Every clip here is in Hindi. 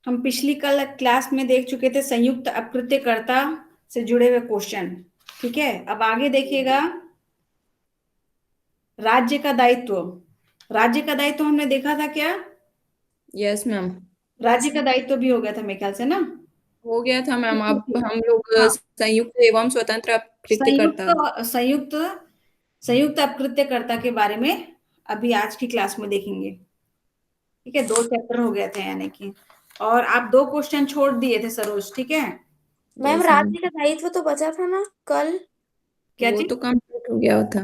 हम पिछली कल क्लास में देख चुके थे संयुक्त अपकृत्यकर्ता से जुड़े हुए क्वेश्चन। ठीक है, अब आगे देखिएगा राज्य का दायित्व। राज्य का दायित्व हमने देखा था क्या? यस मैम, राज्य का दायित्व भी हो गया था मेरे ख्याल से ना। हो गया था मैम। अब हम लोग हाँ, संयुक्त एवं स्वतंत्र संयुक्त अपकृत्यकर्ता। संयुक्त संयुक्त अपकृत्यकर्ता के बारे में अभी आज की क्लास में देखेंगे। ठीक है, 2 चैप्टर हो गए थे यानी कि, और आप 2 क्वेश्चन छोड़ दिए थे सरोज। ठीक है, मैम यस मैम, राज्य का दायित्व तो बचा था ना कल। क्या वो चीज? तो कंप्लीट हो गया था।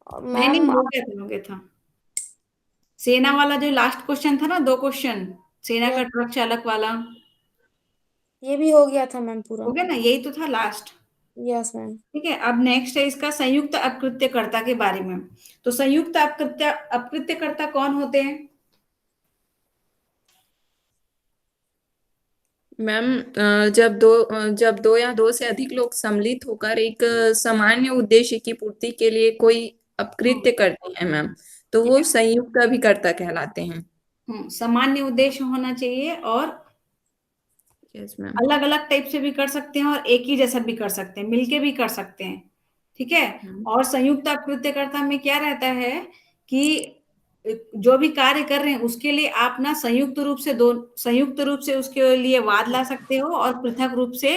नहीं नहीं, मैम हो गया था। सेना वाला जो लास्ट क्वेश्चन था ना, 2 क्वेश्चन सेना का यस, ट्रक चालक वाला, ये भी हो गया था मैम पूरा। हो गया ना, यही तो था लास्ट। Yes ma'am. ठीक है, अब नेक्स्ट है इसका संयुक्त अपकृत्यकर्ता के बारे में। तो संयुक्त अपकृत्यकर्ता कौन होते हैं? मैम, जब दो या दो से अधिक लोग सम्मिलित होकर एक सामान्य उद्देश्य की पूर्ति के लिए कोई अपकृत्य करते हैं मैम, तो वो संयुक्त अभिकर्ता कहलाते हैं। सामान्य उद्देश्य होना चाहिए, और यस मैम। अलग अलग टाइप से भी कर सकते हैं और एक ही जैसा भी कर सकते हैं, मिलके भी कर सकते हैं। ठीक है, और संयुक्त अपकृत्यकर्ता में क्या रहता है कि जो भी कार्य कर रहे हैं उसके लिए आप ना संयुक्त रूप से उसके लिए वाद ला सकते हो, और पृथक रूप से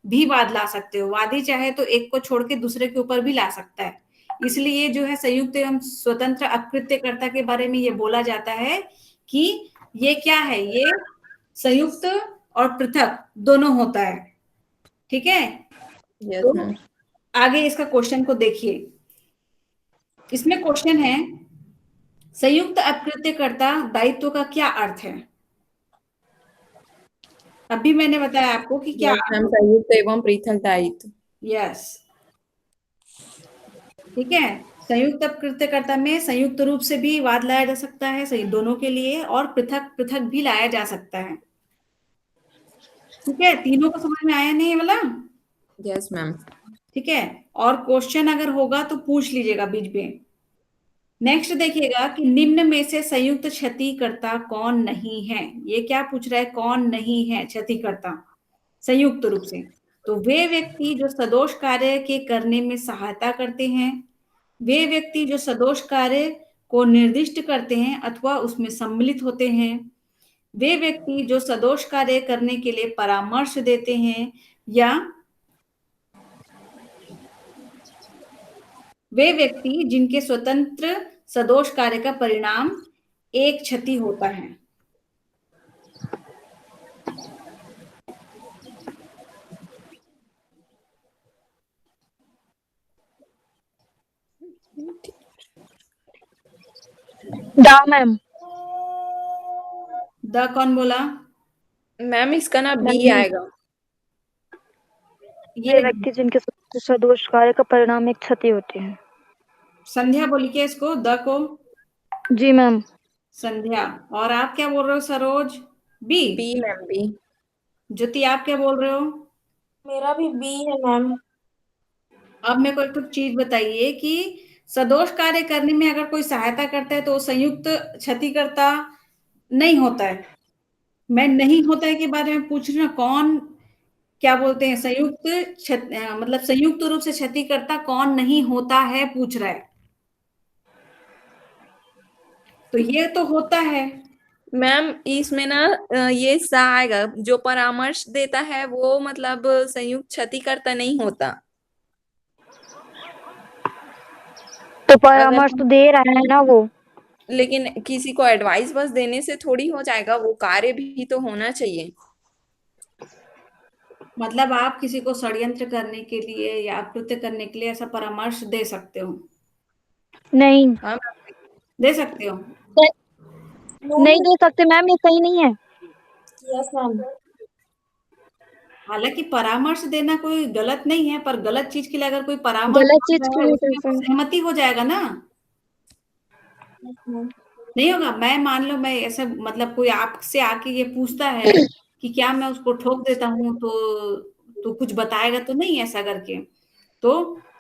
भी वाद ला सकते हो। वादी चाहे तो एक को छोड़ के दूसरे के ऊपर भी ला सकता है। इसलिए जो है संयुक्त एवं स्वतंत्र अपकृत्यकर्ता के बारे में ये बोला जाता है कि ये क्या है, ये संयुक्त और पृथक दोनों होता है। ठीक है, यस तो मैम। आगे इसका क्वेश्चन को देखिए। इसमें क्वेश्चन है संयुक्त अपकृत्यकर्ता दायित्व का क्या अर्थ है? अभी मैंने बताया आपको कि क्या यस मैम, संयुक्त एवं पृथक दायित्व। यस। ठीक है, संयुक्त अपकृत्यकर्ता में संयुक्त रूप से भी वाद लाया जा सकता है, सही दोनों के लिए, और पृथक पृथक भी लाया जा सकता है। ठीक है, तीनों को समझ में आया नहीं ये वाला? Yes ma'am. ठीक है, और क्वेश्चन अगर होगा तो पूछ लीजिएगा बीच में। नेक्स्ट देखिएगा कि निम्न में से संयुक्त क्षतिकर्ता कौन नहीं है। ये क्या पूछ रहा है, कौन नहीं है क्षतिकर्ता संयुक्त रूप से? तो वे व्यक्ति जो सदोष कार्य के करने में सहायता करते हैं, वे व्यक्ति जो सदोष कार्य को निर्दिष्ट करते हैं अथवा उसमें सम्मिलित होते हैं, वे व्यक्ति जो सदोष कार्य करने के लिए परामर्श देते हैं, या वे व्यक्ति जिनके स्वतंत्र सदोष कार्य का परिणाम एक क्षति होता है। दा मैम। द कौन बोला? मैम इसका ना बी नहीं, आएगा। वे ये व्यक्ति जिनके सदोष कार्य का परिणाम एक क्षति होती है। संध्या बोली क्या इसको, द को? जी मैम। संध्या। और आप क्या बोल रहे हो Saroj? B. B ma'am, B. Jyoti आप क्या बोल रहे हो? मेरा भी बी है मैम। अब मेरे को एक तो चीज बताइए कि सदोष कार्य करने में अगर कोई सहायता करता है तो वो संयुक्त क्षतिकर्ता नहीं होता है। मैं नहीं होता है के बारे में पूछ रही हूँ, कौन क्या बोलते हैं मतलब संयुक्त रूप से क्षतिकर्ता कौन नहीं होता है पूछ रहा है। तो ये तो होता है। मैम इसमें ना ये सा आएगा, जो परामर्श देता है वो मतलब संयुक्त क्षतिकर्ता नहीं होता। तो अगर परामर्श तो दे रहा है ना वो। लेकिन किसी को एडवाइस बस देने से थोड़ी हो जाएगा, वो कार्य भी तो होना चाहिए। मतलब आप किसी को षड्यंत्र करने के लिए या कृत्य करने के लिए ऐसा परामर्श दे सकते हो? नहीं, हाँ। दे सकते हो। नहीं दे सकते मैम, ये सही नहीं है। Yes ma'am. हालांकि परामर्श देना कोई गलत नहीं है, पर गलत चीज के लिए अगर कोई परामर्श गलत मांग चीज रहा के है लिए उसमें कैसे? तो सहमति हो जाएगा ना। Yes ma'am. नहीं होगा? मैं मान लो मैं ऐसे मतलब कोई आपसे आके ये पूछता है कि क्या मैं उसको ठोक देता हूँ, तो कुछ बताएगा तो नहीं ऐसा करके? तो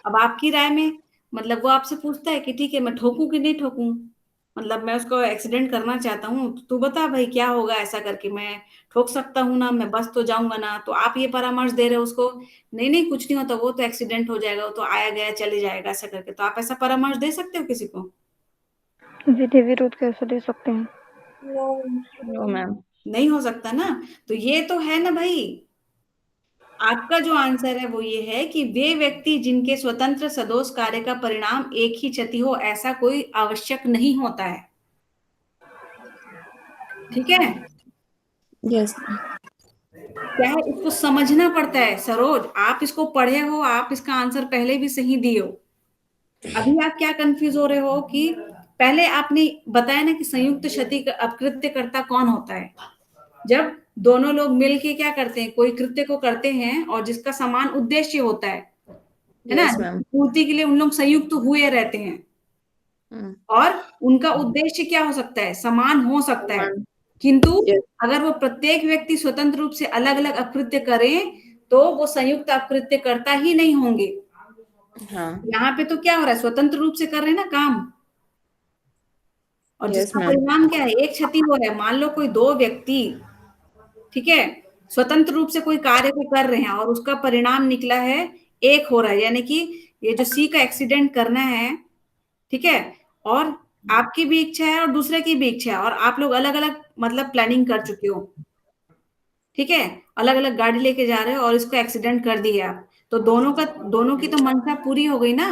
अब आपकी राय में, मतलब वो आपसे पूछता है कि ठीक है मैं ठोकूं कि नहीं ठोकूं, मतलब मैं उसको एक्सीडेंट करना चाहता हूँ, तो तू बता भाई क्या होगा ऐसा करके, मैं ठोक सकता हूँ ना, मैं बस तो जाऊंगा ना। तो आप ये परामर्श दे रहे हो उसको, नहीं नहीं कुछ नहीं होता, वो तो एक्सीडेंट हो जाएगा, वो तो आया गया चले जाएगा ऐसा करके। तो आप ऐसा परामर्श दे सकते हो किसी को? विधि विरुद्ध कैसे दे सकते हैं? No no ma'am. नहीं हो सकता ना। तो ये तो है ना भाई, आपका जो आंसर है वो ये है कि वे व्यक्ति जिनके स्वतंत्र सदोष कार्य का परिणाम एक ही क्षति हो, ऐसा कोई आवश्यक नहीं होता है। ठीक है, यस। क्या है, इसको समझना पड़ता है सरोज। आप इसको पढ़े हो, आप इसका आंसर पहले भी सही दिए हो। अभी आप क्या कंफ्यूज हो रहे हो कि पहले आपने बताया ना कि संयुक्त क्षति का अपकृत्यकर्ता कौन होता है? जब दोनों लोग मिलके क्या करते हैं, कोई कृत्य को करते हैं और जिसका समान उद्देश्य होता है ना, यस मैम। पूर्ति के लिए उन लोग संयुक्त हुए रहते हैं, और उनका उद्देश्य क्या हो सकता है, समान हो सकता है, किंतु यस। अगर वो प्रत्येक व्यक्ति स्वतंत्र रूप से अलग अलग अपकृत्य करें तो वो संयुक्त अपकृत्य करता ही नहीं होंगे। हाँ। यहाँ पे तो क्या हो रहा है, स्वतंत्र रूप से कर रहे हैं ना काम, और यस जिसका मैम। परिणाम क्या है, एक क्षति हो रहा है। मान लो कोई दो व्यक्ति, ठीक है, स्वतंत्र रूप से कोई कार्य को कर रहे हैं और उसका परिणाम निकला है एक हो रहा है, यानी कि ये जो सी का एक्सीडेंट करना है, ठीक है, और आपकी भी इच्छा है और दूसरे की भी इच्छा है, और आप लोग अलग अलग मतलब प्लानिंग कर चुके हो, ठीक है, अलग अलग गाड़ी लेके जा रहे हो और इसको एक्सीडेंट कर दिया आप, तो दोनों की तो मंशा पूरी हो गई ना।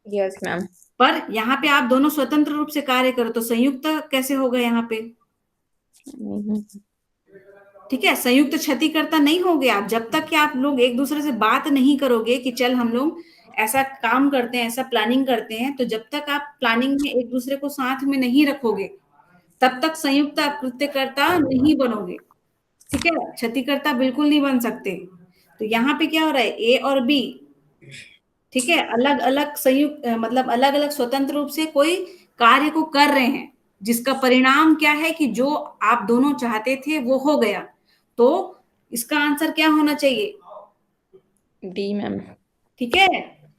Yes ma'am. पर यहाँ पे आप दोनों स्वतंत्र रूप से कार्य करो तो संयुक्त कैसे होगा यहाँ पे? ठीक है, संयुक्त क्षतिकर्ता नहीं होगे आप जब तक कि आप लोग एक दूसरे से बात नहीं करोगे कि चल हम लोग ऐसा काम करते हैं, ऐसा प्लानिंग करते हैं। तो जब तक आप प्लानिंग में एक दूसरे को साथ में नहीं रखोगे तब तक संयुक्त कृत्यकर्ता नहीं बनोगे। ठीक है, क्षतिकर्ता बिल्कुल नहीं बन सकते। तो यहाँ पे क्या हो रहा है, ए और बी, ठीक है, अलग अलग संयुक्त मतलब अलग अलग स्वतंत्र रूप से कोई कार्य को कर रहे हैं, जिसका परिणाम क्या है कि जो आप दोनों चाहते थे वो हो गया। तो इसका आंसर क्या होना चाहिए? D ma'am. ठीक है,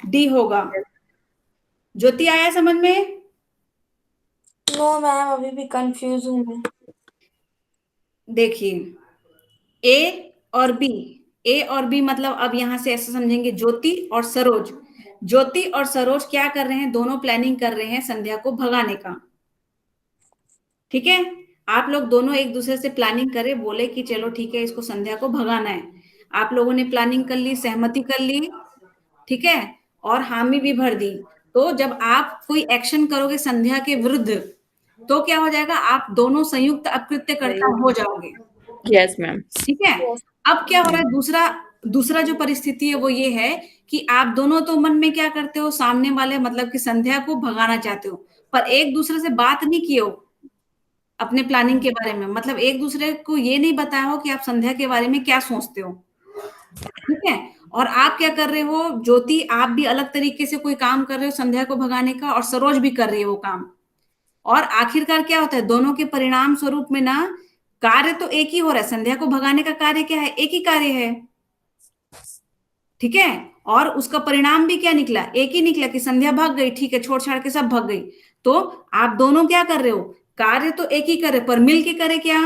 डी होगा। ज्योति आया समझ में? नो मैम, अभी भी कंफ्यूज हूँ मैं। देखिए, ए और बी, ए और बी मतलब अब यहां से ऐसे समझेंगे, ज्योति और सरोज। ज्योति और सरोज क्या कर रहे हैं, दोनों प्लानिंग कर रहे हैं संध्या को भगाने का। ठीक है, आप लोग दोनों एक दूसरे से प्लानिंग करे, बोले कि चलो ठीक है इसको संध्या को भगाना है। आप लोगों ने प्लानिंग कर ली, सहमति कर ली, ठीक है, और हामी भी भर दी। तो जब आप कोई एक्शन करोगे संध्या के विरुद्ध तो क्या हो जाएगा, आप दोनों संयुक्त अपकृत्यकर्ता हो जाओगे। Yes ma'am. ठीक है, अब क्या हो रहा है, दूसरा दूसरा जो परिस्थिति है वो ये है कि आप दोनों तो मन में क्या करते हो, सामने वाले मतलब कि संध्या को भगाना चाहते हो, पर एक दूसरे से बात नहीं किए हो अपने प्लानिंग के बारे में, मतलब एक दूसरे को ये नहीं बताया हो कि आप संध्या के बारे में क्या सोचते हो। ठीक है, और आप क्या कर रहे हो ज्योति, आप भी अलग तरीके से कोई काम कर रहे हो संध्या को भगाने का, और सरोज भी कर रही है वो काम। और आखिरकार क्या होता है, दोनों के परिणाम स्वरूप में ना कार्य तो एक ही हो रहा है, संध्या को भगाने का कार्य क्या है, एक ही कार्य है। ठीक है, और उसका परिणाम भी क्या निकला, एक ही निकला कि संध्या भाग गई, ठीक है, छोड़ छाड़ के सब भाग गई। तो आप दोनों क्या कर रहे हो, कार्य तो एक ही करे, पर मिल के करे क्या,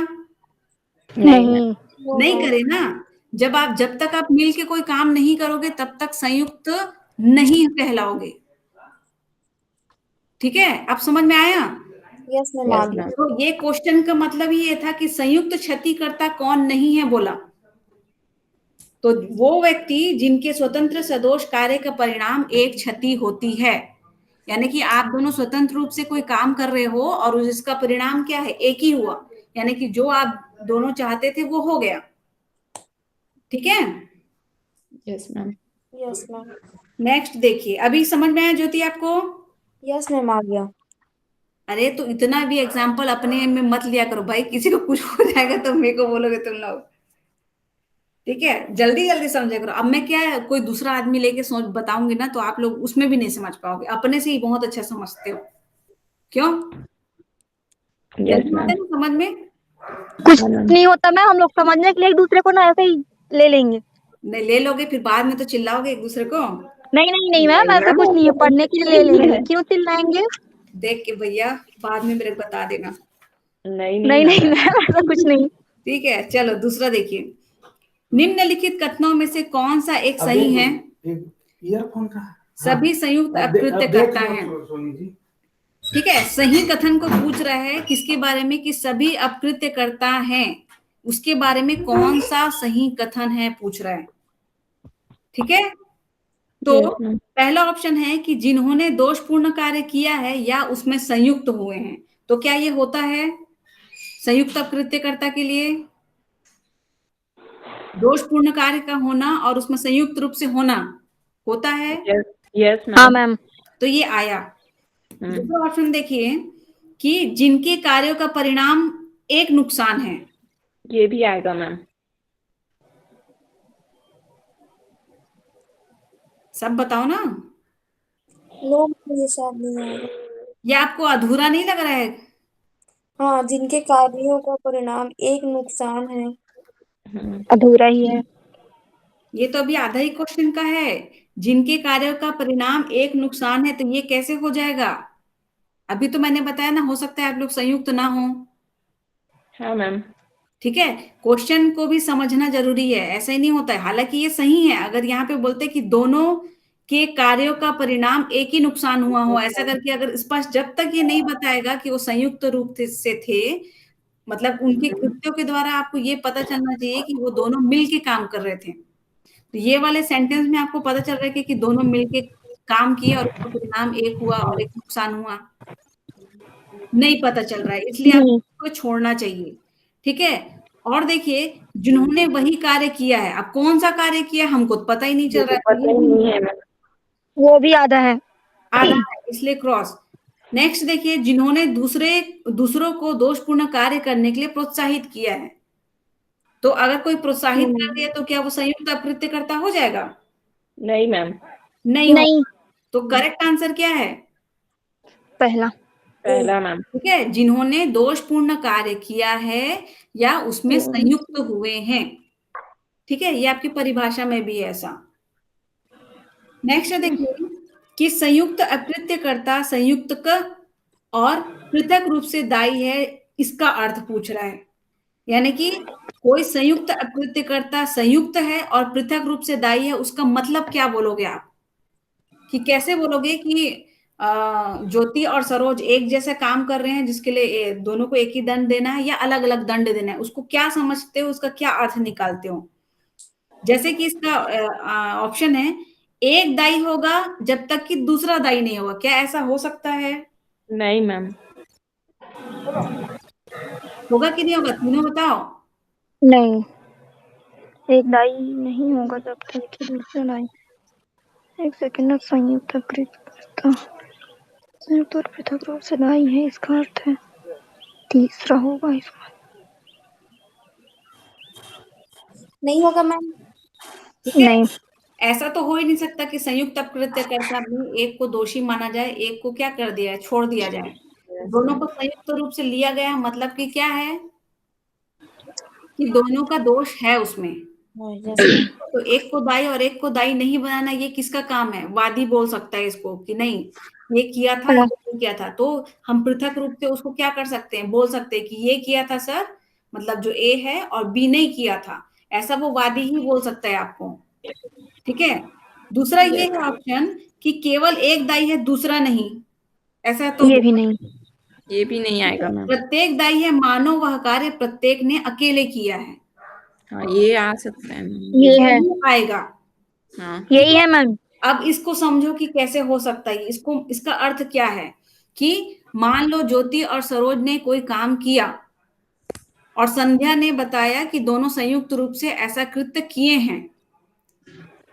नहीं। नहीं करे ना। जब तक आप मिल के कोई काम नहीं करोगे तब तक संयुक्त नहीं कहलाओगे। ठीक है, आप समझ में आया? यस मैम, आ यस गया। मैम। तो ये क्वेश्चन का मतलब ये था कि संयुक्त क्षतिकर्ता कौन नहीं है बोला, तो वो व्यक्ति जिनके स्वतंत्र सदोष कार्य का परिणाम एक क्षति होती है, यानी कि आप दोनों स्वतंत्र रूप से कोई काम कर रहे हो और इसका परिणाम क्या है, एक ही हुआ, यानी कि जो आप दोनों चाहते थे वो हो गया। ठीक है, yes ma'am. Yes ma'am. Next देखिए, अभी समझ में आया ज्योति आपको? यस मैम, आ गया। अरे तो इतना भी एग्जाम्पल अपने में मत लिया करो भाई, किसी को कुछ हो जाएगा तो मेरे को बोलोगे तुम लोग। ठीक है, जल्दी जल्दी समझा करो। अब मैं क्या है, कोई दूसरा आदमी लेके सोच बताऊंगी ना तो आप लोग उसमें भी नहीं समझ पाओगे, अपने से ही बहुत अच्छा समझते हो। क्यों? यस जल्दी मैम। आता है ना समझ में? कुछ नहीं होता मैम, हम लोग समझने के लिए एक दूसरे को ना ऐसे ही ले लेंगे। नहीं ले लोगे फिर बाद में तो चिल्लाओगे एक दूसरे को। नहीं नहीं नहीं मैम, ऐसा कुछ नहीं है, पढ़ने के लिए ले लेंगे। क्यों चिल्लाएंगे? देख के भैया बाद में मेरे को बता देना। नहीं नहीं मैम। नहीं मैम, ऐसा कुछ नहीं। ठीक है, चलो दूसरा देखिए। निम्नलिखित कथनों में से कौन सा एक सही है? ईयरफोन का सभी संयुक्त अकृत्य करता है। सोनी जी। ठीक है, सही कथन को पूछ रहा है किसके बारे में, कि सभी अपकृत्य करता है, उसके बारे में कौन सा सही कथन है पूछ रहा है। ठीक है, तो Yes, ma'am. पहला ऑप्शन है कि जिन्होंने दोषपूर्ण कार्य किया है या उसमें संयुक्त हुए हैं। तो क्या ये होता है संयुक्त अपकृत्यकर्ता के लिए? दोषपूर्ण कार्य का होना और उसमें संयुक्त रूप से होना होता है। Yes, yes, हाँ ma'am. मैम। तो ये आया। दूसरा ऑप्शन देखिए कि जिनके कार्यों का परिणाम एक नुकसान है। ये भी आएगा मैम। सब बताओ ना, नो ये शायद नहीं आएगा। ये आपको अधूरा नहीं लग रहा है? हाँ, जिनके कार्यों का परिणाम एक नुकसान है। अधूरा ही है। ये तो अभी आधा ही क्वेश्चन का है। जिनके कार्यों का परिणाम एक नुकसान है, तो ये कैसे हो जाएगा? अभी तो मैंने बताया ना, हो सकता है आप लोग संयुक्त ना हो। हाँ मैम। ठीक है, क्वेश्चन को भी समझना जरूरी है, ऐसा ही नहीं होता है। हालांकि ये सही है अगर यहाँ पे बोलते कि दोनों के कार्यों का परिणाम एक ही नुकसान हुआ हो, ऐसा करके अगर स्पष्ट, जब तक ये नहीं बताएगा कि वो संयुक्त रूप से थे, मतलब उनके कृत्यों के द्वारा आपको ये पता चलना चाहिए कि वो दोनों मिल के काम कर रहे थे। तो ये वाले सेंटेंस में आपको पता चल रहा है कि दोनों मिलके काम किए और उसका परिणाम एक हुआ और एक नुकसान हुआ, नहीं पता चल रहा है, इसलिए आपको छोड़ना चाहिए। ठीक है, और देखिए जिन्होंने वही कार्य किया है, अब कौन सा कार्य किया हमको तो पता ही नहीं चल रहा है, पता ही नहीं है मैम। वो भी आधा है। आधा है, इसलिए क्रॉस। नेक्स्ट देखिए, जिन्होंने दूसरों को दोषपूर्ण कार्य करने के लिए प्रोत्साहित किया है। तो अगर कोई प्रोत्साहित कर दिया तो क्या वो संयुक्त अपकृत्यकर्ता हो जाएगा? नहीं मैम। नहीं हो। नहीं, तो करेक्ट आंसर क्या है? पहला। पहला मैम। ठीक है, जिन्होंने दोषपूर्ण कार्य किया है या उसमें संयुक्त हुए हैं। ठीक है, ये आपकी परिभाषा में भी है ऐसा। नेक्स्ट देखिए कि संयुक्त अकृत्यकर्ता संयुक्त क और पृथक रूप से दायी है, इसका अर्थ पूछ रहा है। यानी कि कोई संयुक्त अकृत्यकर्ता संयुक्त है और पृथक रूप से दायी है, उसका मतलब क्या बोलोगे आप? कि कैसे बोलोगे कि ज्योति और सरोज एक जैसे काम कर रहे हैं जिसके लिए दोनों को एक ही दंड देना है या अलग अलग दंड देना है, उसको क्या समझते हो, उसका क्या अर्थ निकालते हो? जैसे कि इसका ऑप्शन है, एक दाई होगा जब तक कि दूसरा दाई नहीं होगा। क्या ऐसा हो सकता है? नहीं मैम। होगा कि नहीं होगा, तीनों बताओ। नहीं, एक दाई नहीं होगा जब तक कि दूसरा दाई। एक सेकंड, संयुक्त अकृत्यकर्ता संयुक्त और पृथक रूप से दाई है, इसका अर्थ है तीसरा होगा इसका। नहीं होगा मैम। नहीं, ऐसा तो हो ही नहीं सकता कि संयुक्त अपकृत्यकर्ता में एक को दोषी माना जाए, एक को क्या कर दिया है, छोड़ दिया जाए। दोनों को संयुक्त रूप से लिया गया, मतलब कि क्या है कि दोनों का दोष है उसमें। तो एक को दाई और एक को दाई नहीं बनाना, ये किसका काम है? वादी बोल सकता है इसको कि नहीं ये किया था, ये नहीं किया था। तो हम पृथक रूप से उसको क्या कर सकते हैं, बोल सकते हैं कि ये किया था सर, मतलब जो ए है, और बी नहीं किया था, ऐसा वो वादी ही बोल सकता है आपको। ठीक है, दूसरा ये है ऑप्शन कि केवल एक दाई है दूसरा नहीं, ऐसा तो ये भी नहीं। ये भी नहीं आएगा मैम। प्रत्येक दाई है, मानो वह कार्य प्रत्येक ने अकेले किया है। हाँ ये आ सकता है मैम। ये है, आएगा। हाँ यही है मैम। अब इसको समझो कि कैसे हो सकता है, इसको इसका अर्थ क्या है कि मान लो ज्योति और सरोज ने कोई काम किया और संध्या ने बताया कि दोनों संयुक्त रूप से ऐसा कृत्य किए हैं।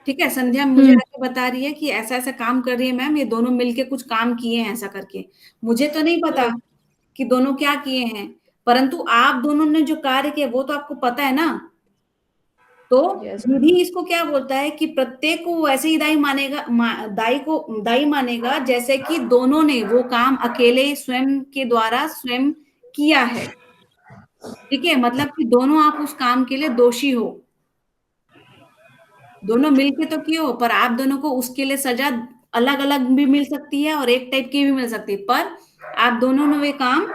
ठीक है, संध्या मुझे आके बता रही है कि ऐसा ऐसा काम कर रही है मैम, ये दोनों मिलके कुछ काम किए हैं ऐसा करके। मुझे तो नहीं पता कि दोनों क्या किए हैं, परंतु आप दोनों ने जो कार्य किया वो तो आपको पता है ना। तो Yes, विधि इसको क्या बोलता है कि प्रत्येक को वैसे ही दाई मानेगा, दाई को दाई मानेगा जैसे कि दोनों ने वो काम अकेले स्वयं के द्वारा स्वयं किया है। ठीक है, मतलब कि दोनों आप उस काम के लिए दोषी हो, दोनों मिलके तो किए हो, पर आप दोनों को उसके लिए सजा अलग अलग भी मिल सकती है और एक टाइप की भी मिल सकती है, पर आप दोनों ने वे काम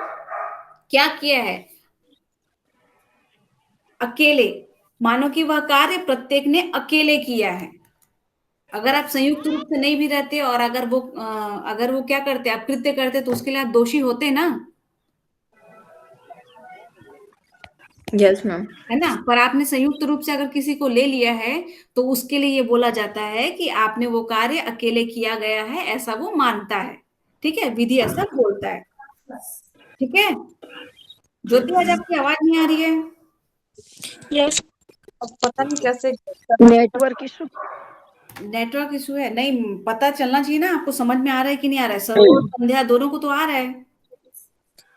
क्या किया है, अकेले। मानो कि वह कार्य प्रत्येक ने अकेले किया है। अगर आप संयुक्त रूप से नहीं भी रहते और अगर वो क्या करते, आप कृत्य करते, तो उसके लिए आप दोषी होते ना, यस मैम। है ना। पर आपने संयुक्त रूप से अगर किसी को ले लिया है तो उसके लिए ये बोला जाता है कि आपने वो कार्य अकेले किया गया है, ऐसा वो मानता है। ठीक है, विधि ऐसा बोलता है। ठीक है ज्योति, आज आपकी आवाज नहीं आ रही है। यस, अब पता नहीं कैसे नेटवर्क इशू। नेटवर्क इशू है, नहीं पता चलना चाहिए ना आपको, समझ में आ रहा है कि नहीं आ रहा है। सरोज संध्या दोनों को तो आ रहा है।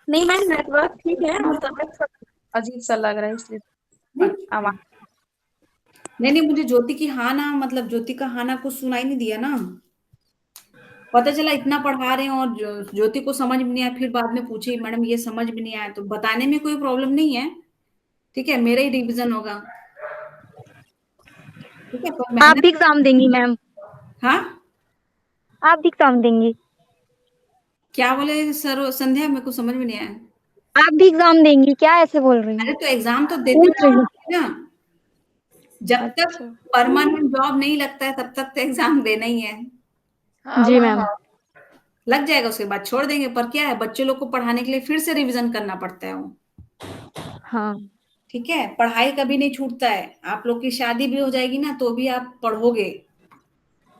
नहीं मैम, नेटवर्क ठीक है और तबियत थोड़ा अजीब सा लग रहा है इसलिए आवाज। नहीं नहीं, मुझे ज्योति की हाँ ना, मतलब ज्योति का हाँ ना कुछ सुनाई नहीं दिया ना। पता चला इतना पढ़ा रहे हैं और ज्योति को समझ में नहीं आया, फिर बाद में पूछी मैडम ये समझ में नहीं आया, तो बताने में कोई प्रॉब्लम नहीं है। ठीक है, मेरा ही रिवीजन होगा। ठीक है, तो आप भी मेहनत। एग्जाम देंगी मैम? हाँ, आप भी एग्जाम देंगी? क्या बोले सर संध्या, मेरे को समझ में नहीं आया। आप भी एग्जाम देंगी क्या, ऐसे बोल रही अरे हूँ? तो एग्जाम तो देते पूछ रही हूँ। ना, जब तक अच्छा। परमानेंट जॉब नहीं लगता है तब तक तो एग्जाम देना ही है। जी मैम। लग जाएगा उसके बाद छोड़ देंगे, पर क्या है, बच्चे लोग को पढ़ाने के लिए फिर से रिवीजन करना पड़ता है वो। हाँ। ठीक है, पढ़ाई कभी नहीं छूटता है। आप लोग की शादी भी हो जाएगी ना तो भी आप पढ़ोगे,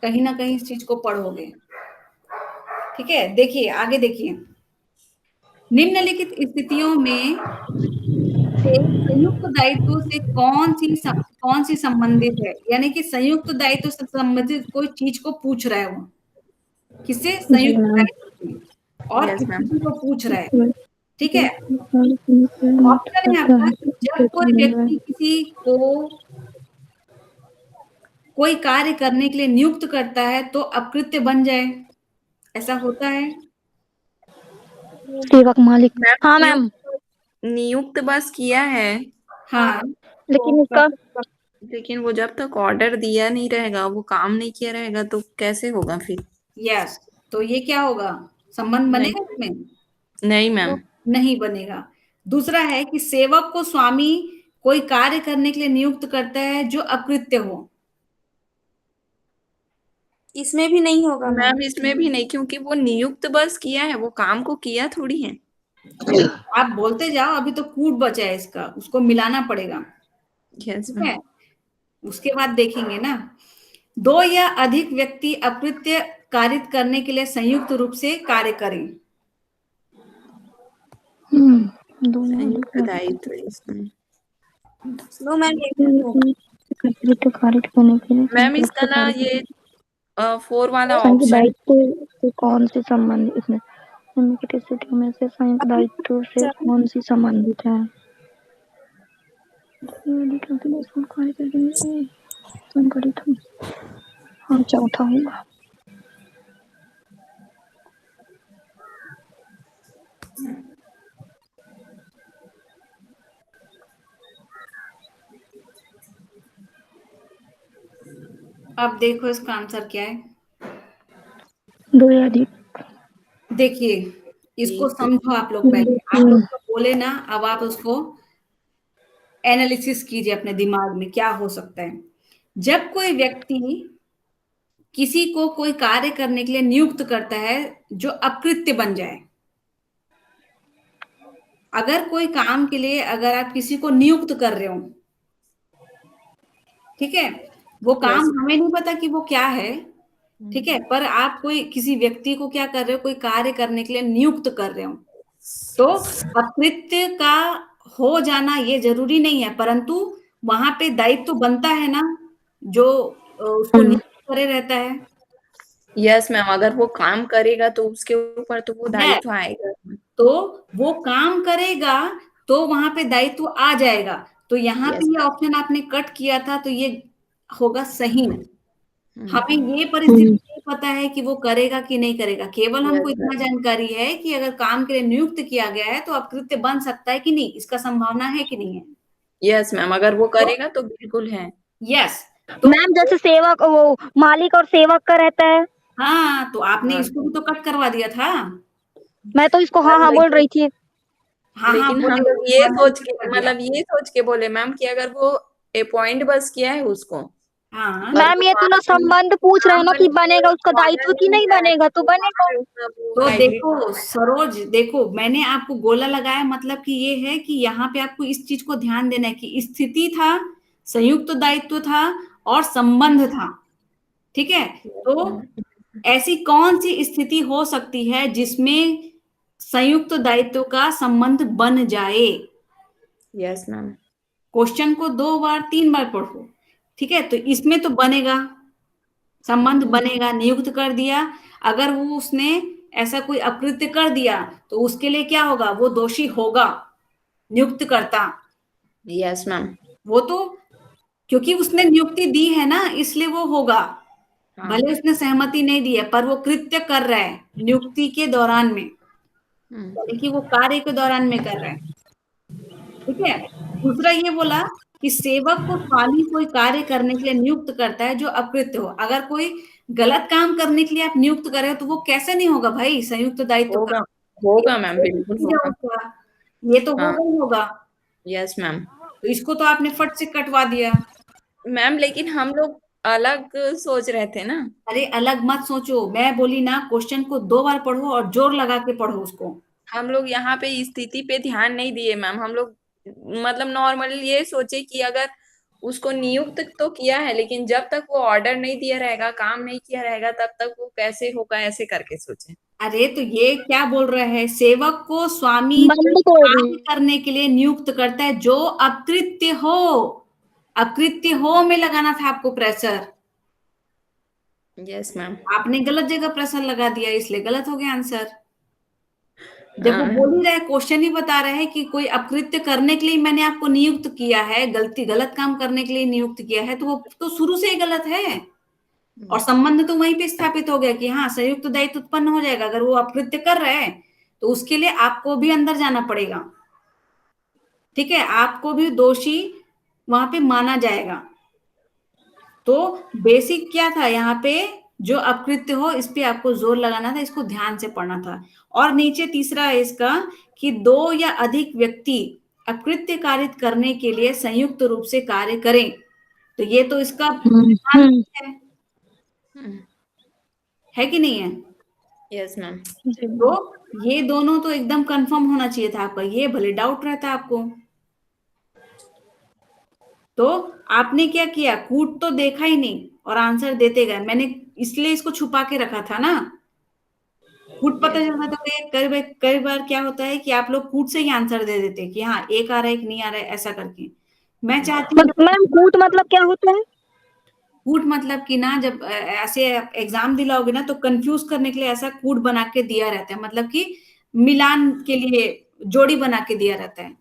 कहीं ना कहीं इस चीज को पढ़ोगे। ठीक है, देखिए आगे देखिए। निम्नलिखित स्थितियों में से संयुक्त दायित्व से कौन सी संबंधित है, यानी कि संयुक्त दायित्व से संबंधित कोई चीज को पूछ रहा है वो, किससे, जी संयुक्त मैम। दायित्व से, और यस मैम। स्थिति को पूछ रहा है। ठीक है, ऑप्शन है आपका, जब कोई व्यक्ति किसी को कोई कार्य करने के लिए नियुक्त करता है तो अपकृत्य बन जाए, ऐसा होता है। सेवक मालिक। हाँ मैम। नियुक्त बस किया है, हाँ, लेकिन इसका लेकिन वो जब तक ऑर्डर दिया नहीं रहेगा, वो काम नहीं किया रहेगा, तो कैसे होगा फिर? यस, तो ये क्या होगा, संबंध नहीं, बनेगा इसमें? नहीं मैम। नहीं बनेगा। दूसरा है कि सेवक को स्वामी कोई कार्य करने के लिए नियुक्त करता है जो अकृत्य हो। इसमें भी नहीं होगा मैम। मैम इसमें भी नहीं, क्योंकि वो नियुक्त बस किया है, वो काम को किया थोड़ी है। आप बोलते जाओ, अभी तो कूट बचा है इसका, उसको मिलाना पड़ेगा। यस ठीक मैम। है, उसके बाद देखेंगे ना। दो या अधिक व्यक्ति अकृत्य कारित करने के लिए संयुक्त रूप से कार्य करें। संयुक्त दायित्व इसमें। नो मैम, ये भी नहीं होगा। खारिज करने के लिए मैम इसका ना ये 4 वाला संयुक्त ऑप्शन। दायित्व से कौन सी संबंधित, इसमें निम्नलिखित स्थितियों में से संयुक्त दायित्व से कौन सी संबंधित है? हाँ, चौथा होगा। अब देखो इसका आंसर क्या है। दो या अधिक। देखिए, इसको एक समझो आप लोग, पहले आप लोग तो बोले ना, अब आप उसको एनालिसिस कीजिए अपने दिमाग में क्या हो सकता है। जब कोई व्यक्ति किसी को कोई कार्य करने के लिए नियुक्त करता है जो अकृत्य बन जाए। अगर कोई काम के लिए अगर आप किसी को नियुक्त कर रहे हो, ठीक है, वो काम यस। हमें नहीं पता कि वो क्या है। ठीक है, पर आप कोई किसी व्यक्ति को क्या कर रहे हो, कोई कार्य करने के लिए नियुक्त कर रहे हो, तो अकृत्य का हो जाना ये जरूरी नहीं है, परंतु वहां पे दायित्व तो बनता है ना, जो उसको नियुक्त करे रहता है। यस मैम, अगर वो काम करेगा तो उसके ऊपर तो वो है, दायित्व आएगा। तो वो काम करेगा तो वहां पे दायित्व आ जाएगा। तो यहाँ पे यस। ये ऑप्शन आपने कट किया था तो ये होगा सही। हम्म। हमें ये परिस्थिति नहीं पता है कि वो करेगा कि नहीं करेगा, केवल हमको यस इतना मैम। जानकारी है कि अगर काम के लिए नियुक्त किया गया है तो अपकृत्य बन सकता है कि नहीं, इसका संभावना है कि नहीं है। यस मैम, अगर वो तो करेगा तो बिल्कुल है। यस, तो मैम जैसे सेवक वो मालिक और सेवक का रहता है। हाँ, तो आपने हाँ। इसको भी तो कट करवा दिया था। मैं तो इसको हाँ हाँ बोल रही थी। हाँ हाँ लेकिन हम बोले, लोग ये सोच के कर दिया। मतलब ये सोच के बोले मैम कि अगर वो अपॉइंट बस किया है उसको हाँ, और मैम वो ये तो वहाँ ना पे संबंध पूछ रहे वहाँ हैं ना पर कि बनेगा उसका ऑर्डर दायित्व कि नहीं नहीं दिया है बनेगा, तो तो बनेगा। वहाँ उसका वो तो एग्री देखो सरोज, देखो मैंने आपको गोला लगाया, मतलब कि ये है कि यहाँ पे आपको इस चीज को ध्यान देना है कि स्थिति था, संयुक्त दायित्व था और संबंध था। ठीक है, तो ऐसी कौन सी स्थिति हो सकती है जिसमें संयुक्त दायित्व का संबंध बन जाए? Yes ma'am. क्वेश्चन को 2 बार 3 बार पढ़ो। ठीक है, तो इसमें तो बनेगा, संबंध बनेगा, नियुक्त कर दिया। अगर वो उसने ऐसा कोई अकृत्य कर दिया तो उसके लिए क्या होगा, वो दोषी होगा नियुक्त करता। Yes ma'am. वो तो क्योंकि उसने नियुक्ति दी है ना, इसलिए वो होगा। हाँ। भले उसने सहमति नहीं दी है, पर वो कृत्य कर रहा है नियुक्ति के दौरान में, यानी कि वो कार्य के दौरान में कर रहा है। ठीक है, दूसरा ये बोला कि सेवक को स्वामी कोई कार्य करने के लिए नियुक्त करता है जो अकृत्य हो। अगर कोई गलत काम करने के लिए आप नियुक्त कर रहे हो तो वो कैसे नहीं होगा भाई संयुक्त दायित्व का? होगा होगा मैम, ये बिल्कुल चीज़ है होगा। उसका, ये तो हाँ। होगा ही होगा। Yes ma'am. तो इसको तो आपने फट से कटवा दिया। मैम लेकिन हम लोग अलग सोच रहे थे ना। अरे अलग मत सोचो, मैं बोली ना क्वेश्चन को 2 बार पढ़ो और जोर लगा के पढ़ो उसको। हम लोग यहाँ पे स्थिति पे ध्यान नहीं दिए मैम। हम लोग मतलब नॉर्मली ये सोचे कि अगर उसको नियुक्त तो किया है लेकिन जब तक वो ऑर्डर नहीं दिया रहेगा, काम नहीं किया रहेगा, तब तक वो कैसे होगा ऐसे करके सोचे। अरे तो ये क्या बोल रहा है, सेवक को स्वामी कोई बंद को कार्य करने के लिए नियुक्त करता है जो अकृत्य हो। अकृत्य हो में लगाना था आपको प्रेशर, यस मैम। आपने गलत जगह प्रेशर लगा दिया, इसलिए गलत हो गया आंसर। जब वो हाँ। बोल ही रहा है, क्वेश्चन ही बता रहा है कि कोई अकृत्य करने के लिए मैंने आपको नियुक्त किया है, गलती गलत काम करने के लिए नियुक्त किया है, तो वो तो शुरू से ही गलत है। और संबंध तो वहीं पे स्थापित हो गया कि हाँ संयुक्त दायित्व उत्पन्न हो जाएगा। अगर वो अकृत्य कर रहा है तो उसके लिए आपको भी अंदर जाना पड़ेगा। ठीक है, आपको भी दोषी वहां पे माना जाएगा। तो बेसिक क्या था यहाँ पे, जो अकृत्य हो इस पे आपको जोर लगाना था, इसको ध्यान से पढ़ना था। और नीचे तीसरा है इसका कि 2 या अधिक व्यक्ति अकृत्य कारित करने के लिए संयुक्त रूप से कार्य करें। तो ये तो इसका हम्म। है कि नहीं है? Yes ma'am. तो ये दोनों तो एकदम कंफर्म होना चाहिए था आपका, ये भले डाउट रहता आपको। तो आपने क्या किया, कूट तो देखा ही नहीं और आंसर देते गए। मैंने इसलिए इसको छुपा के रखा था ना, कूट पता चलता तो कई बार क्या होता है कि आप लोग कूट से ही आंसर दे देते कि हाँ एक आ रहा है, एक नहीं आ रहा है, ऐसा करके। मैं चाहती हूँ जब मैम कूट मतलब क्या होता है? कूट मतलब कि ना, जब ऐसे एग्जाम दिलाओगे ना तो कंफ्यूज करने के लिए ऐसा कूट बना के दिया रहता है, मतलब कि मिलान के लिए जोड़ी बना के दिया रहता है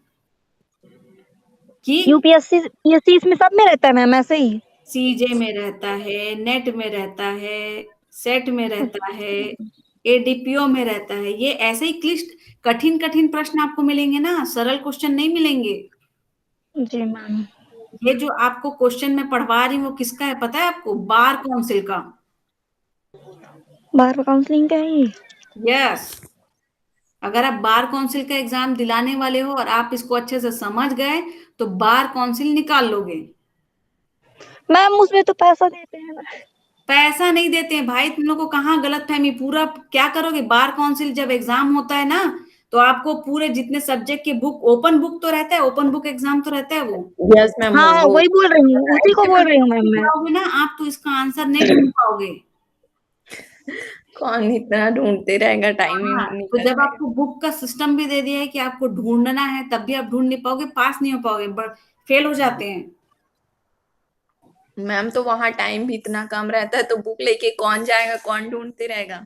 कि यूपीएससी पीएससी इसमें सब में रहता है मैम ऐसे ही? सीजे में रहता है, नेट में रहता है, सेट में रहता है, एडीपीओ में रहता है। ये ऐसे ही क्लिष्ट कठिन कठिन प्रश्न आपको मिलेंगे ना, सरल क्वेश्चन नहीं मिलेंगे। जी मैम। ये जो आपको क्वेश्चन मैं पढ़वा रही हूँ वो किसका है पता है आपको? बार काउंसिल का। बार काउंसलिंग का है ये? यस, अगर आप बार काउंसिल का एग्जाम दिलाने वाले हो और आप इसको अच्छे से समझ गए तो बार काउंसिल निकाल लोगे। मैम उसमें तो पैसा देते हैं ना। पैसा नहीं देते हैं भाई, तुम लोग को कहाँ गलतफहमी। पूरा क्या करोगे, बार काउंसिल जब एग्जाम होता है ना तो आपको पूरे जितने सब्जेक्ट के बुक, ओपन बुक तो रहता है, ओपन बुक एग्जाम तो रहता है वो। Yes ma'am. हाँ वो वही बोल रही हूँ, उसी को बोल रही हूँ मैम मैं। जाओगे ना आप तो इसका आंसर नहीं ढूंढ पाओगे। कौन इतना ढूंढते रहेगा, टाइम ही हाँ, तो निकल जब जाएगा। आपको बुक का सिस्टम भी दे दिया है कि आपको ढूंढना है, तब भी आप ढूंढ नहीं पाओगे, पास नहीं हो पाओगे, बट फेल हो जाते हैं। मैम तो वहां टाइम भी इतना कम रहता है तो बुक लेके कौन जाएगा, कौन ढूंढते रहेगा।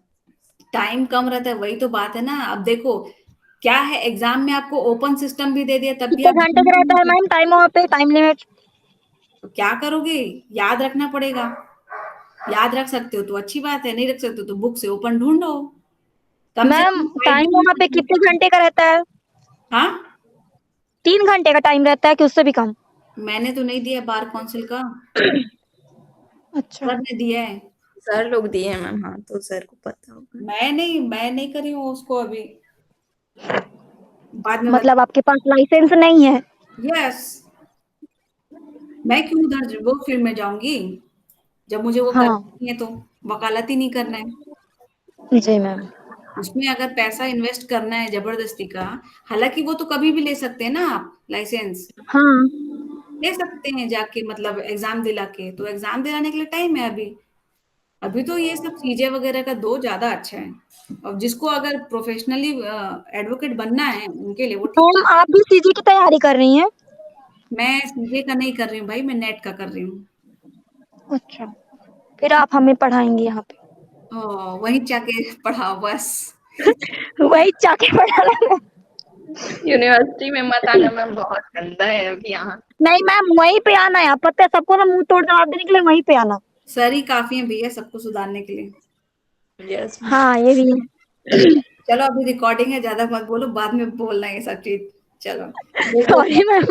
टाइम कम रहता है, वही तो बात है ना। अब देखो क्या है, एग्जाम में आपको ओपन सिस्टम भी दे दिया तब भी कितने आप घंटे का रहता है मैम टाइम वहाँ पे, टाइम लिमिट? तो क्या करोगे, याद रखना पड़ेगा। याद रख सकते हो तो अच्छी बात है, नहीं रख सकते हो तो बुक से ओपन ढूंढो। कम से मैम कम टाइम वहाँ पे कितने घंटे का रहता है? हाँ, 3 घंटे का टाइम रहता है कि उससे भी कम? मैंने तो नहीं दिया बार काउंसिल का, अच्छा। सर ने दिया है। सर लोग दिए हैं मैम। हाँ, तो सर को पता होगा। मैं नहीं करी हूँ उसको अभी, बाद में मतलब आपके पास लाइसेंस नहीं है? यस, मैं क्यों उधर वो फील्ड में जाऊंगी जब मुझे वो हाँ करनी है, तो वकालत ही नहीं करना है। जी मैम। उसमें अगर पैसा इन्वेस्ट करना है जबरदस्ती का, हालांकि वो तो कभी भी ले सकते हैं ना आप, लाइसेंस हाँ ले सकते हैं जाके, मतलब एग्जाम दिला के, तो एग्जाम दिलाने के लिए टाइम है अभी। अभी तो ये सब चीजें वगैरह का दो, ज्यादा अच्छा है। और जिसको अगर प्रोफेशनली एडवोकेट बनना है उनके लिए वो ठीक मैम, आप भी सीजी की तैयारी कर रही हैं? है। मैं सीए का नहीं कर रही हूँ भाई, मैं नेट का कर रही हूँ। अच्छा, फिर आप हमें पढ़ाएंगे यहाँ पे? वहीं जाके पढ़ाओ बस। वही जाके पढ़ाना है? यूनिवर्सिटी में मत आना मैम, बहुत गंदा है अभी यहाँ। नहीं मैम, वहीं पे आना है। आप पता है सबको ना मुंह तोड़ जवाब देने के लिए वहीं पे आना। सर ही काफी है भैया सबको सुधारने के लिए। Yes ma'am. हाँ ये भी है। चलो अभी रिकॉर्डिंग है, ज्यादा मत बोलो, बाद में बोलना ये सब चीज। चलो सॉरी मैम।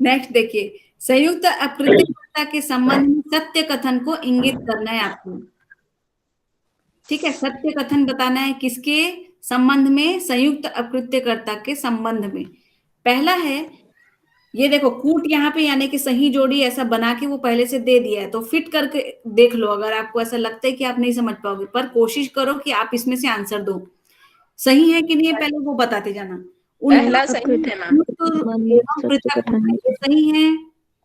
नेक्स्ट देखिए, संयुक्त अकृत्यकर्ता के संबंध में सत्य कथन को इंगित करना है आपको। ठीक है, सत्य कथन बताना है किसके संबंध में? संयुक्त अकृत्यकर्ता के संबंध में। पहला है, ये देखो कूट यहाँ पे यानी कि सही जोड़ी ऐसा बना के वो पहले से दे दिया है, तो फिट करके देख लो। अगर आपको ऐसा लगता है कि आप नहीं समझ पाओगे, पर कोशिश करो कि आप इसमें से आंसर दो। सही है कि नहीं है पहले वो बताते जाना। उन पहला सही है मैम। एवं सत्य पृथक कथन है। ये सही है।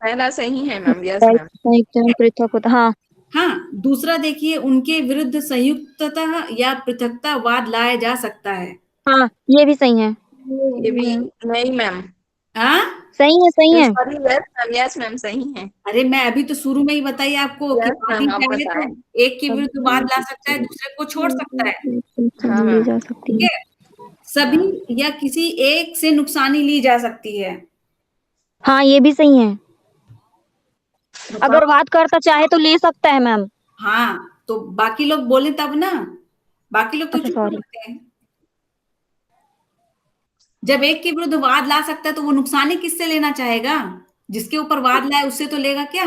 पहला सही है मैम। Yes ma'am. संयुक्त एवं पृथक होता। हाँ हाँ, दूसरा देखिए, उनके विरुद्ध संयुक्तता या पृथकता वाद लाया जा सकता है। हाँ, ये भी सही है। ये भी नहीं मैम। हाँ, सही है, सही है। Sorry, yes ma'am, yes ma'am, सही है। अरे मैं अभी तो शुरू में ही बताइए आपको कि यस मैम, वादी आप चाहे तो बताएं। एक के विरुद्ध वाद ला सकता है, दूसरे को छोड़ सकता है। हाँ ली मैम। जा सकती ठीक है। है, सभी या किसी एक से नुकसानी ली जा सकती है। हाँ ये भी सही है। अगर वाद करता चाहे तो ले सकता है मैम। हाँ, तो बाकी लोग बोले तब ना, बाकी लोग तो अच्छा चुप सॉरी। रहते हैं। जब एक के विरुद्ध वाद ला सकता है तो वो नुकसानी किससे लेना चाहेगा? जिसके ऊपर वाद लाए उससे तो लेगा क्या?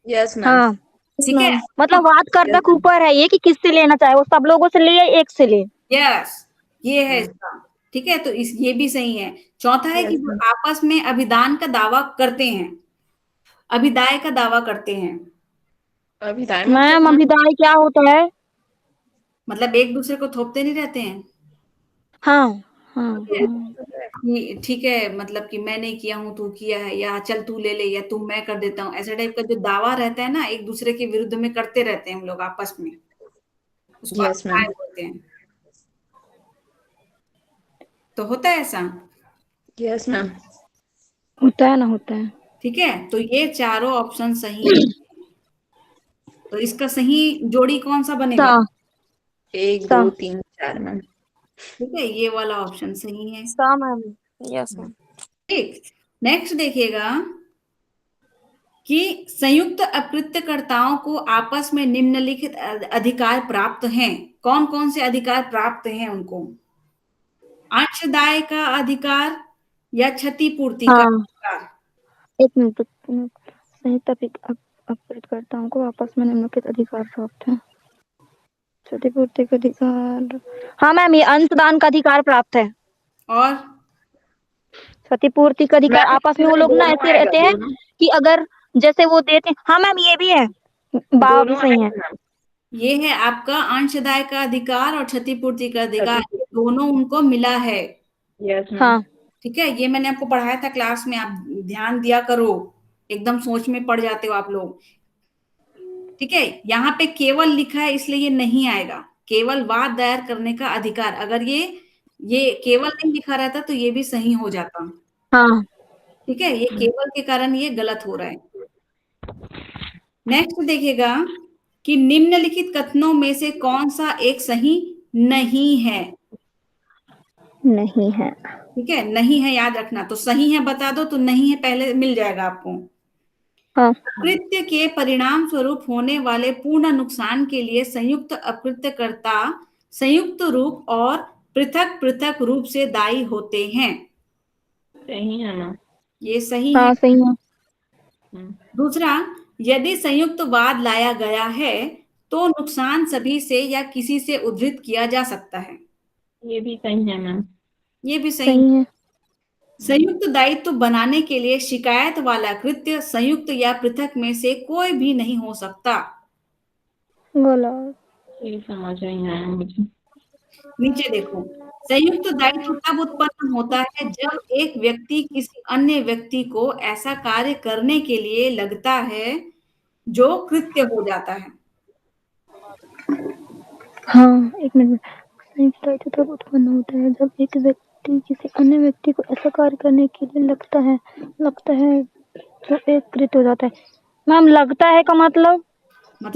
Yes ma'am. हाँ ठीक है, मतलब वाद करता यस के ऊपर है ये कि किससे लेना चाहे, वो सब लोगों से ले या एक से ले। यस, ये है मैम। इसका। ठीक है, तो इस ये भी सही है। चौथा है कि यस जो मैम। आपस में अभिदान का दावा करते हैं, अभिदाय का दावा करते हैं, अभिदाय मतलब मैम मैम? अभिदाय क्या होता है? मतलब एक दूसरे को थोपते नहीं रहते हैं हाँ हाँ हाँ। कि ठीक है, मतलब कि मैं नहीं किया हूं तू किया है, या चल तू ले ले, या तू मैं कर देता हूँ, ऐसा टाइप का जो दावा रहता है ना, एक दूसरे के विरुद्ध में करते रहते हैं हम लोग आपस में, उसको यस मैम। अभिप्राय बोलते हैं। तो होता है ऐसा। Yes ma'am. होता है ना, होता है। ठीक है, तो ये चारों ऑप्शन सही है। तो इसका सही जोड़ी कौन सा बनेगा? सा। एक, सा। दो, तीन, चार मैम। ठीक है, ये वाला ऑप्शन सही है। सा मैम। Yes ma'am. ठीक, नेक्स्ट देखिएगा कि संयुक्त अकृत्यकर्ताओं को आपस में निम्नलिखित अधिकार प्राप्त हैं। कौन कौन से अधिकार प्राप्त हैं उनको? अंशदाय का अधिकार या क्षतिपूर्ति का हाँ अधिकार? एक मिनट, संयुक्त अपराधकर्ताओं को आपस में निम्नलिखित अधिकार प्राप्त है। क्षतिपूर्ति का अधिकार। हाँ मैम, ये अंशदान का अधिकार प्राप्त है। और क्षतिपूर्ति का अधिकार मैम आपस में वो इसमें लोग ना दोनों ऐसे आएगा, रहते हैं दोनों। कि अगर जैसे वो देते हैं। हाँ मैम ये भी है, बा भी दोनों सही है। आएगा मैम। ये है आपका अंशदाय का अधिकार और क्षतिपूर्ति का अधिकार, ये क्षतिपूर्ति। दोनों उनको मिला है। Yes ma'am. हाँ ठीक है, ये मैंने आपको पढ़ाया था क्लास में, आप ध्यान दिया करो, एकदम सोच में पड़ जाते हो आप लोग। ठीक है, यहाँ पे केवल लिखा है इसलिए ये नहीं आएगा। केवल वाद दायर करने का अधिकार, अगर ये केवल नहीं लिखा रहता तो ये भी सही हो जाता। हाँ। ठीक है, ये केवल के कारण ये गलत हो रहा है। नेक्स्ट देखिएगा कि निम्नलिखित कथनों में से कौन सा एक सही नहीं है? नहीं है। ठीक है, नहीं है याद रखना, तो सही है बता दो, तो नहीं है पहले मिल जाएगा आपको। हाँ कृत्य के परिणाम स्वरूप होने वाले पूर्ण नुकसान के लिए संयुक्त अकृत्यकर्ता संयुक्त रूप और पृथक पृथक रूप से दायी होते हैं। सही है मैम। ये सही है। हाँ सही है। दूसरा, यदि संयुक्त वाद लाया गया है तो नुकसान सभी से या किसी से उद्धृत किया जा सकता है। ये भी सही है मैम। ये भी सही सही है। संयुक्त दायित्व बनाने के लिए शिकायत वाला कृत्य संयुक्त या पृथक में से कोई भी नहीं हो सकता। गलत। ये समझ नहीं आया मुझे। नीचे देखो, संयुक्त दायित्व तब उत्पन्न होता है जब एक व्यक्ति किसी अन्य व्यक्ति को ऐसा कार्य करने के लिए लगता है जो कृत्य हो जाता है। हाँ, एक मिनट। संयुक्त दायित्व तब उत्पन्न होता है जब एक व्यक्ति किसी अन्य व्यक्ति को ऐसा कार्य करने के लिए लगता है जो एक कृत्य हो जाता है। मैम, लगता है का मतलब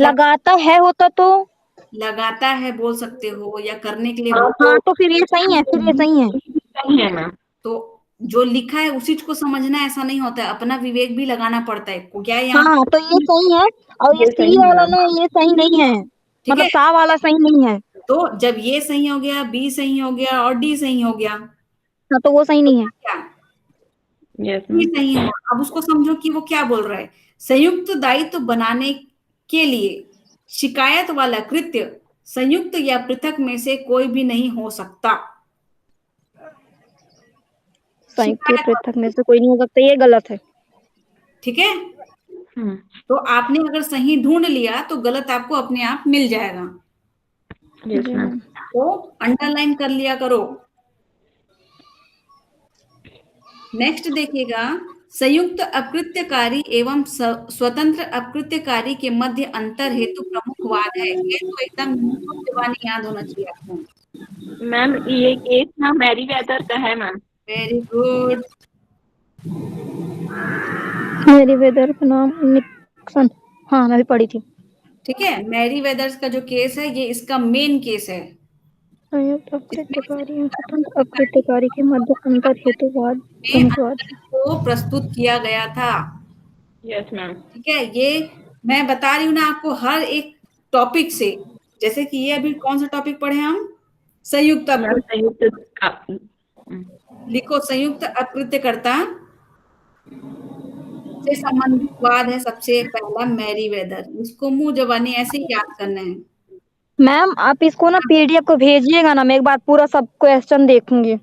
लगाता है होता तो? लगाता है बोल सकते हो या करने के लिए हाँ, तो फिर ये सही है, सही है मैम। तो जो लिखा है उसी को समझना, ऐसा नहीं होता है, अपना विवेक भी लगाना पड़ता है। क्या यहाँ हाँ, तो ये सही है और ये सी वाला ना, ये सही नहीं है, ठीक है? मतलब सा वाला सही नहीं है। तो जब ये सही हो गया, बी सही हो गया और डी सही हो गया, हाँ, तो वो सही नहीं है। क्या यस ये सही है। अब उसको समझो कि वो क्या बोल रहा है। संयुक्त दायित्व बनाने के लिए शिकायत वाला कृत्य संयुक्त या पृथक में से कोई भी नहीं हो सकता। संयुक्त या पृथक में से कोई नहीं हो सकता, ये गलत है। ठीक है, तो आपने अगर सही ढूंढ लिया तो गलत आपको अपने आप मिल जाएगा। Yes ma'am. तो अंडरलाइन कर लिया करो। नेक्स्ट देखिएगा, संयुक्त अकृत्यकारी एवं स्वतंत्र अकृत्यकारी के मध्य अंतर हेतु प्रमुख वाद है। ये तो एकदम जबानी याद होना चाहिए आपको। मैम ये केस ना मैरी वेदर का है मैम। Very good. मेरी वेदर का नाम निक्सन। हाँ, मैं भी पढ़ी थी। ठीक है, मैरी वेदर्स का जो केस है ये इसका मेन केस है। संयुक्त अकृत्यकारी एवं स्वतंत्र अकृत्यकारी के मध्य अंतर हेतुवाद को प्रस्तुत किया गया था। Yes ma'am. ठीक है, ये मैं बता रही हूँ ना आपको हर एक टॉपिक से। जैसे कि ये अभी कौन सा टॉपिक पढ़े हम, संयुक्त लिखो, संयुक्त अकृत्यकर्ता से संबंधित वाद है सबसे पहला मैरी वेदर। इसको मुंह जबानी ऐसे ही याद करना है। मैम, आप इसको ना पीडीएफ को भेजिएगा ना, मैं एक बार पूरा सब क्वेश्चन देखूंगी,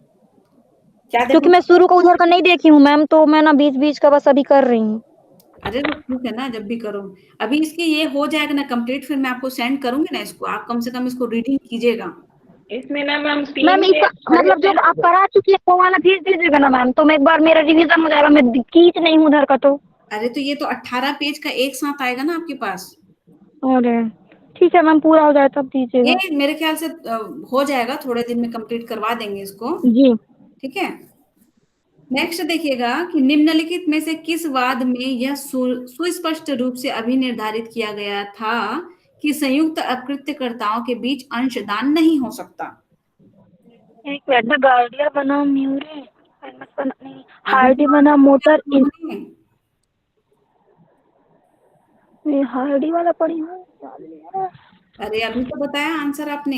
क्योंकि मैं शुरू का उधर का नहीं देखी हूँ मैम, तो मैं ना बीच बीच का बस अभी कर रही हूँ। अरे तो ठीक है ना, जब भी करो। अभी इसकी ये हो जाएगा ना कंप्लीट, फिर मैं आपको सेंड करूंगी ना इसको, आप कम से कम इसको रीडिंग कीजिएगा। इसमें ना मैम मतलब जो आप पढ़ा चुकी है वो वाला भेज दीजिएगा ना मैम, तो मैं एक बार मेरा रिवीजन हो जाएगा, मैं खींच नहीं हूँ उधर का तो। अरे तो ये तो 18 पेज का एक साथ आएगा ना आपके पास। अरे ठीक है मैम, पूरा हो जाए तब दीजिएगा। ये मेरे ख्याल से हो जाएगा, थोड़े दिन में कंप्लीट करवा देंगे इसको जी। ठीक है। नेक्स्ट देखिएगा कि निम्नलिखित में से किस वाद में यह सुस्पष्ट रूप से अभिनिर्धारित किया गया था कि संयुक्त अकृत्यकर्ताओं के बीच अंशदान नहीं हो सकता। एक मिनट, गार्डिया बना म्यूरे नहीं, हार्डी बना मोटर मैं हार्डी वाला पढ़ी हूँ। अरे अभी तो बताया आंसर आपने।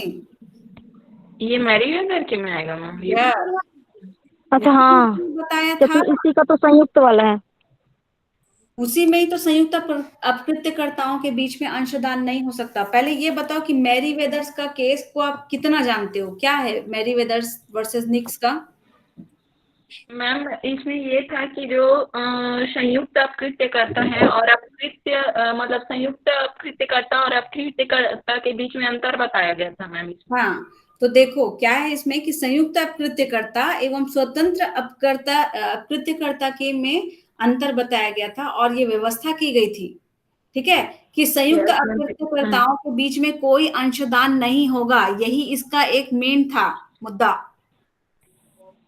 ये मैरी वेदर के में आएगा मैम। अच्छा हाँ, बताया तो था, फिर इसी का तो संयुक्त वाला है। उसी में ही तो संयुक्त अकृत्यकर्ताओं के बीच में अंशदान नहीं हो सकता। पहले ये बताओ कि मैरी वेदर्स का केस को आप कितना जानते हो, क्या है मैरी वेदर्स वर्सेस निक्स का। मैम इसमें ये था कि जो संयुक्त अकृत्यकर्ता है और अकृत्य मतलब संयुक्त अकृत्यकर्ता और अकृत्यकर्ता के बीच में अंतर बताया गया था मैम। हाँ, तो देखो क्या है इसमें कि संयुक्त अकृत्यकर्ता एवं स्वतंत्र अकृत्यकर्ता के में अंतर बताया गया था और ये व्यवस्था की गई थी। ठीक है, कि संयुक्त अकृत्यकर्ताओं के बीच में कोई अंशदान नहीं होगा, यही इसका एक मेन था मुद्दा।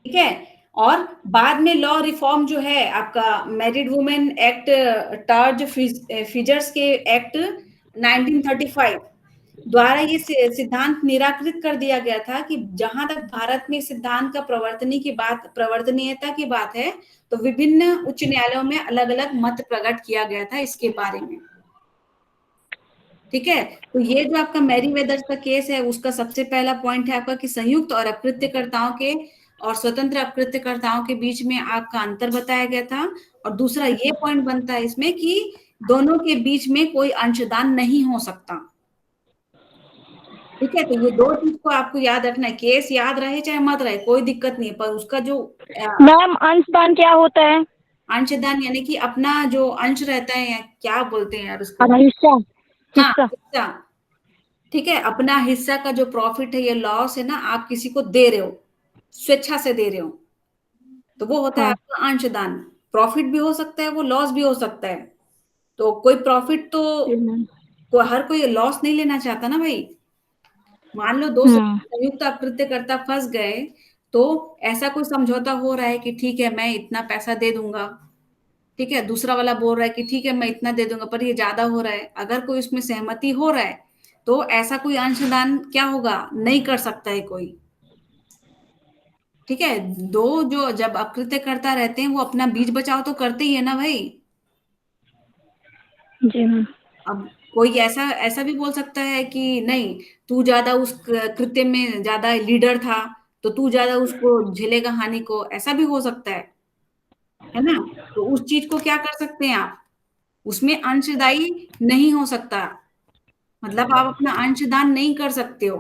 ठीक है, और बाद में लॉ रिफॉर्म जो है आपका मैरिड वुमेन एक्ट, टर्ज फिजर्स के एक्ट 1935 द्वारा ये सिद्धांत निराकृत कर दिया गया था कि जहां तक भारत में सिद्धांत का प्रवर्तनीयता की बात है तो विभिन्न उच्च न्यायालयों में अलग अलग मत प्रकट किया गया था इसके बारे में। ठीक है, तो ये जो आपका मैरी वेदर्स का केस है उसका सबसे पहला पॉइंट है आपका कि संयुक्त और अकृत्यकर्ताओं के और स्वतंत्र अकृत्यकर्ताओं के बीच में आपका अंतर बताया गया था। और दूसरा ये पॉइंट बनता है इसमें कि दोनों के बीच में कोई अंशदान नहीं हो सकता। ठीक है, तो ये दो चीज को आपको याद रखना है। केस याद रहे चाहे मत रहे कोई दिक्कत नहीं है, पर उसका जो मैम अंशदान क्या होता है? अंशदान यानी कि अपना जो अंश रहता है, या क्या बोलते हैं यार उसको, आधा हिस्सा। हाँ हिस्सा। हिस्सा। ठीक है, अपना हिस्सा का जो प्रॉफिट है या लॉस है ना, आप किसी को दे रहे हो, स्वेच्छा से दे रहे हो, तो वो होता है हाँ। आपका अंशदान। प्रॉफिट भी हो सकता है, वो लॉस भी हो सकता है। तो कोई प्रॉफिट तो हर कोई लॉस नहीं लेना चाहता ना भाई। मान लो दो संयुक्त कृत्यकर्ता फंस गए, तो ऐसा कोई समझौता हो रहा है कि ठीक है मैं इतना पैसा दे दूंगा, ठीक है, दूसरा वाला बोल रहा है कि ठीक है मैं इतना दे दूंगा, पर ये ज्यादा हो रहा है, अगर कोई उसमें सहमति हो रहा है तो ऐसा कोई अंशदान क्या होगा, नहीं कर सकता है कोई। ठीक है, दो जो जब अकृत्यकर्ता रहते हैं वो अपना बीच बचाव तो करते ही है ना भाई। जी मैम। अब कोई ऐसा ऐसा भी बोल सकता है कि नहीं, तू ज्यादा उस कृत्य में ज्यादा लीडर था, तो तू ज्यादा उसको झेलेगा हानि को, ऐसा भी हो सकता है ना। तो उस चीज को क्या कर सकते हैं आप, उसमें अंशदायी नहीं हो सकता, मतलब आप अपना अंशदान नहीं कर सकते हो।